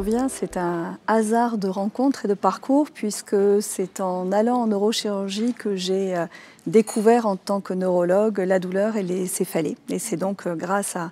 souviens, c'est un hasard de rencontre et de parcours puisque c'est en allant en neurochirurgie que j'ai découvert en tant que neurologue la douleur et les céphalées. Et c'est donc grâce à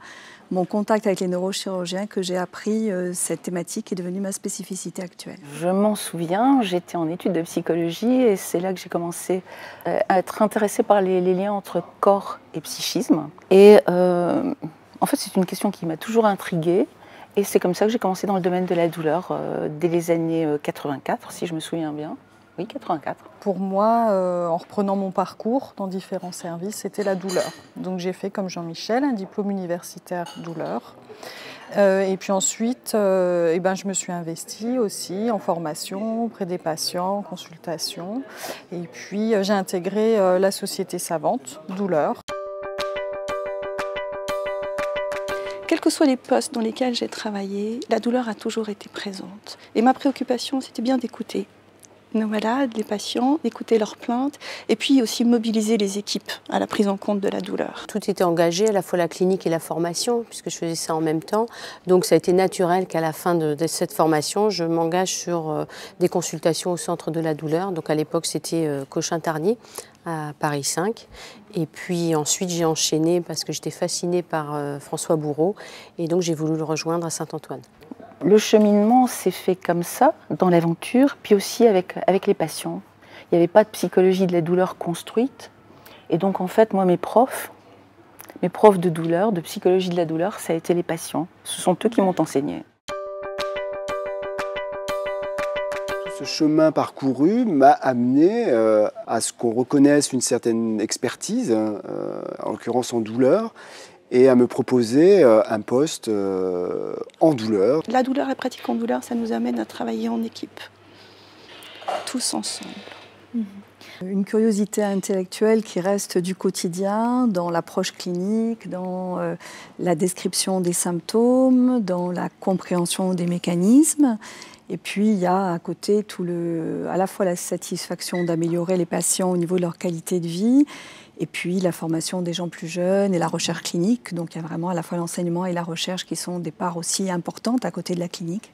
mon contact avec les neurochirurgiens que j'ai appris cette thématique qui est devenue ma spécificité actuelle. Je m'en souviens, j'étais en études de psychologie et c'est là que j'ai commencé à être intéressée par les liens entre corps et psychisme. Et en fait, c'est une question qui m'a toujours intriguée. Et c'est comme ça que j'ai commencé dans le domaine de la douleur dès les années 84, si je me souviens bien. Oui, 84. Pour moi, en reprenant mon parcours dans différents services, c'était la douleur. Donc j'ai fait comme Jean-Michel, un diplôme universitaire douleur. Et puis ensuite, je me suis investie aussi en formation auprès des patients, en consultation. Et puis j'ai intégré la société savante douleur. Quels que soient les postes dans lesquels j'ai travaillé, la douleur a toujours été présente. Et ma préoccupation, c'était bien d'écouter nos malades, les patients, écouter leurs plaintes et puis aussi mobiliser les équipes à la prise en compte de la douleur. Tout était engagé, à la fois la clinique et la formation, puisque je faisais ça en même temps. Donc ça a été naturel qu'à la fin de cette formation, je m'engage sur des consultations au centre de la douleur. Donc à l'époque, c'était Cochin-Tarnier, à Paris 5. Et puis ensuite, j'ai enchaîné parce que j'étais fascinée par François Bourreau. Et donc j'ai voulu le rejoindre à Saint-Antoine. Le cheminement s'est fait comme ça, dans l'aventure, puis aussi avec les patients. Il n'y avait pas de psychologie de la douleur construite. Et donc, en fait, moi, mes profs de douleur, de psychologie de la douleur, ça a été les patients. Ce sont eux qui m'ont enseigné. Ce chemin parcouru m'a amené à ce qu'on reconnaisse une certaine expertise, en l'occurrence en douleur, et à me proposer un poste en douleur. La douleur et la pratique en douleur, ça nous amène à travailler en équipe, tous ensemble. Une curiosité intellectuelle qui reste du quotidien, dans l'approche clinique, dans la description des symptômes, dans la compréhension des mécanismes. Et puis il y a à côté à la fois la satisfaction d'améliorer les patients au niveau de leur qualité de vie, et puis la formation des gens plus jeunes et la recherche clinique. Donc il y a vraiment à la fois l'enseignement et la recherche qui sont des parts aussi importantes à côté de la clinique.